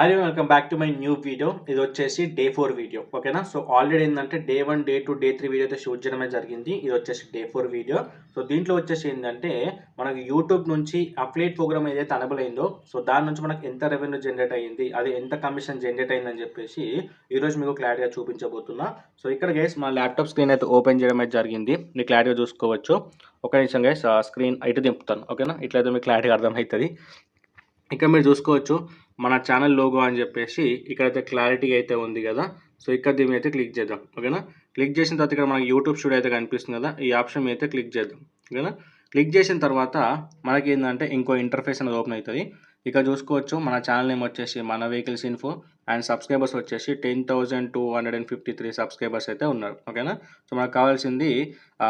Hello welcome back to my new video. ఇది వచ్చేసి day 4 video. ఓకేనా. సో ఆల్రెడీ ఏంటంటే డే 1, డే 2, డే 3 వీడియో అయితే షూట్ చేయడమే జరిగింది. ఇది వచ్చేసి డే 4 వీడియో. సో దీంట్లో వచ్చేసి ఏంటంటే మనకి యూట్యూబ్ నుంచి అఫిలియేట్ ప్రోగ్రామ్ ఏదైతే అనబుల్ అయిందో, సో దాని నుంచి మనకు ఎంత రెవెన్యూ జనరేట్ అయ్యింది, అది ఎంత కమిషన్ జనరేట్ అయిందని చెప్పేసి ఈరోజు మీకు క్లారిటీగా చూపించబోతున్నా. సో ఇక్కడ గైస్ మా ల్యాప్టాప్ స్క్రీన్ అయితే ఓపెన్ చేయడం అయితే జరిగింది. మీకు క్లారిటీగా చూసుకోవచ్చు. ఒక నిమిషం గైస్ స్క్రీన్ ఇటు దింపుతాను. ఓకేనా. ఇట్లయితే మీకు క్లారిటీగా అర్థమవుతుంది. ఇక్కడ మీరు చూసుకోవచ్చు మన ఛానల్ లోగో అని చెప్పేసి ఇక్కడైతే క్లారిటీగా అయితే ఉంది కదా. సో ఇక్కడ దీని అయితే క్లిక్ చేద్దాం. ఓకేనా. క్లిక్ చేసిన తర్వాత ఇక్కడ మనకి యూట్యూబ్ స్టూడియో అయితే కనిపిస్తుంది కదా. ఈ ఆప్షన్ అయితే క్లిక్ చేద్దాం. ఓకేనా. క్లిక్ చేసిన తర్వాత మనకి ఏంటంటే ఇంకో ఇంటర్ఫేస్ అనేది ఓపెన్ అవుతుంది. ఇక్కడ చూసుకోవచ్చు మన ఛానల్ నేమ్ వచ్చేసి మన వెహికల్స్ ఇన్ఫో అండ్ సబ్స్క్రైబర్స్ వచ్చేసి 10,253 సబ్స్క్రైబర్స్ అయితే ఉన్నారు. ఓకేనా. సో మనకు కావాల్సింది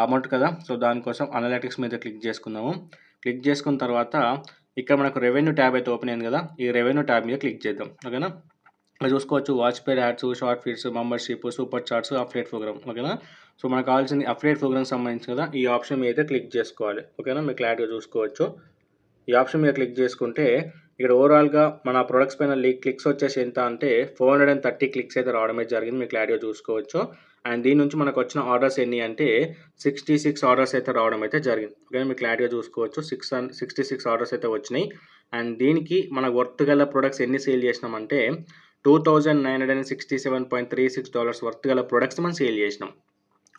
అమౌంట్ కదా. సో దానికోసం అనలిటిక్స్ మీద క్లిక్ చేసుకుందాము. క్లిక్ చేసుకున్న తర్వాత ఇక్కడ మనకు రెవెన్యూ ట్యాబ్ అయితే ఓపెన్ అయింది కదా. ఈ రెవెన్యూ ట్యాబ్ మీద క్లిక్ చేద్దాం. ఓకేనా. ఇక్కడ చూసుకోవచ్చు watch paid ads, short feeds, membership, super charts, affiliate program. ఓకేనా. సో మనకు కావాల్సింది అఫిలియేట్ ప్రోగ్రామ్ సంబంధించి కదా. ఈ ఆప్షన్ మీద అయితే క్లిక్ చేసుకోవాలి. ఓకేనా. మీరు క్లారిటీగా చూసుకోవచ్చు. ఈ ఆప్షన్ మీద క్లిక్ చేసుకుంటే ఇక్కడ ఓవరాల్గా మన ప్రొడక్ట్స్ పైన క్లిక్స్ వచ్చేసి ఎంత అంటే 430 క్లిక్స్ అయితే రావడమే జరిగింది. మీకు క్లారిటీగా చూసుకోవచ్చు. అండ్ దీని నుంచి మనకు వచ్చిన ఆర్డర్స్ ఎన్ని అంటే 66 ఆర్డర్స్ అయితే రావడం అయితే జరిగింది. ఓకే. మీకు క్లారిటీగా చూసుకోవచ్చు. 66 ఆర్డర్స్ అయితే వచ్చినాయి. అండ్ దీనికి మన వర్త్ గల ప్రొడక్ట్స్ ఎన్ని సేల్ చేసినామంటే $2,967.36 వర్త్ గల ప్రొడక్ట్స్ మనం సేల్ చేసినాం.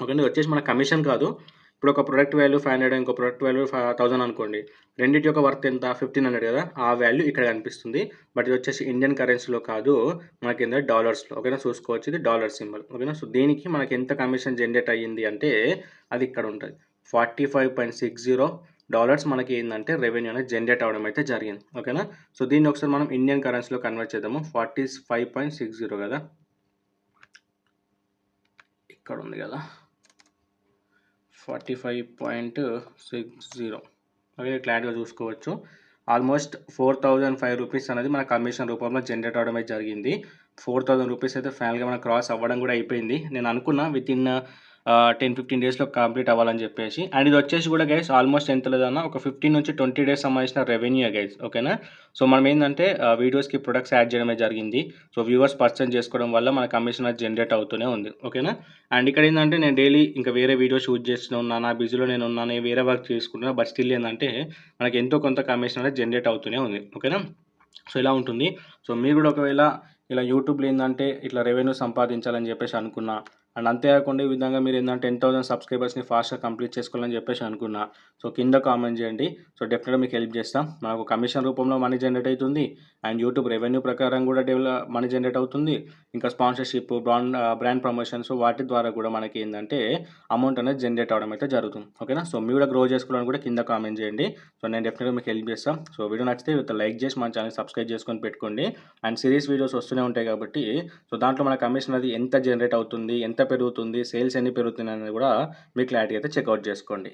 ఓకే. ఇది వచ్చేసి మన కమిషన్ కాదు. ఇప్పుడు ఒక ప్రొడక్ట్ వాల్యూ 500, ఇంకో ప్రొడక్ట్ వాల్యూ 1000 అనుకోండి. రెండింటి యొక్క వర్త్ ఎంత 1500 కదా. ఆ వాల్యూ ఇక్కడ కనిపిస్తుంది. బట్ ఇది వచ్చేసి ఇండియన్ కరెన్సీలో కాదు, మనకి ఏంటంటే డాలర్స్లో. ఓకేనా. చూసుకోవచ్చు. ఇది డాలర్ సింబల్. ఓకేనా. సో దీనికి మనకి ఎంత కమిషన్ జనరేట్ అయ్యింది అంటే అది ఇక్కడ ఉంటుంది. $45.60 మనకి ఏంటంటే రెవెన్యూ అనేది జనరేట్ అవ్వడం అయితే జరిగింది. ఓకేనా. సో దీన్ని ఒకసారి మనం ఇండియన్ కరెన్సీలో కన్వర్ట్ చేద్దాము. 45.60 కదా, ఇక్కడ ఉంది కదా, 45.60. ఓకే. క్లారిటీగా చూసుకోవచ్చు. ఆల్మోస్ట్ 4,005 రూపీస్ అనేది మన కమిషన్ రూపంలో జనరేట్ అవ్వడం అయితే జరిగింది. 4,000 రూపీస్ అయితే ఫైనల్గా మన క్రాస్ అవ్వడం కూడా అయిపోయింది. నేను అనుకున్నా వితిన్ 10-15 డేస్లో కంప్లీట్ అవ్వాలని చెప్పేసి. అండ్ ఇది వచ్చేసి కూడా గైస్ ఆల్మోస్ట్ ఎంత లేదన్నా ఒక 15 నుంచి 20 డేస్ సంబంధించిన రెవెన్యూ గైస్. ఓకేనా. సో మనం ఏంటంటే వీడియోస్కి ప్రొడక్ట్స్ యాడ్ చేయడమే జరిగింది. సో వ్యూవర్స్ పర్చేజ్ చేసుకోవడం వల్ల మన కమిషన్ అది జనరేట్ అవుతూనే ఉంది. ఓకేనా. అండ్ ఇక్కడ ఏంటంటే నేను డైలీ ఇంకా వేరే వీడియో షూట్ చేస్తూ ఉన్నాను, నా బిజీలో నేను ఉన్నాను, వేరే వర్క్ చేసుకుంటున్నా. బట్ స్టిల్ ఏంటంటే మనకి ఎంతో కొంత కమిషన్ అనేది జనరేట్ అవుతూనే ఉంది. ఓకేనా. సో ఇలా ఉంటుంది. సో మీరు కూడా ఒకవేళ ఇలా యూట్యూబ్లో ఏంటంటే ఇట్లా రెవెన్యూ సంపాదించాలని చెప్పేసి అనుకున్నా, అండ్ అంతేకాకుండా ఈ విధంగా మీరు ఏంటంటే 10,000 సబ్స్క్రైబర్స్ని ఫాస్ట్గా కంప్లీట్ చేసుకోవాలని చెప్పేసి అనుకున్నా, సో కింద కామెంట్ చేయండి. సో డెఫినెట్గా మీకు హెల్ప్ చేస్తాం. మనకు కమిషన్ రూపంలో మనీ జనరేట్ అవుతుంది. అండ్ యూట్యూబ్ రెవెన్యూ ప్రకారం కూడా మనీ జనరేట్ అవుతుంది. ఇంకా స్పాన్సర్షిప్, బ్రాండ్ ప్రమోషన్స్ వాటి ద్వారా కూడా మనకి ఏంటంటే అమౌంట్ అనేది జనరేట్ అవ్వడం అయితే జరుగుతుంది. ఓకేనా. సో మీరు కూడా గ్రో చేసుకోవాలని కూడా కింద కామెంట్ చేయండి. సో నేను డెఫినెట్గా మీకు హెల్ప్ చేస్తాం. సో వీడియో నచ్చితే లైక్ చేసి మన ఛానల్ సబ్స్క్రైబ్ చేసుకొని పెట్టుకోండి. అండ్ సిరీస్ వీడియోస్ వస్తూనే ఉంటాయి కాబట్టి సో దాంట్లో మన కమిషన్ అది ఎంత జనరేట్ అవుతుంది, ఎంత పెరుగుతుంది, సేల్స్ ఎన్ని పెరుగుతున్నాయి అనేది కూడా మీ క్లారిటీ అయితే చెక్అవుట్ చేసుకోండి.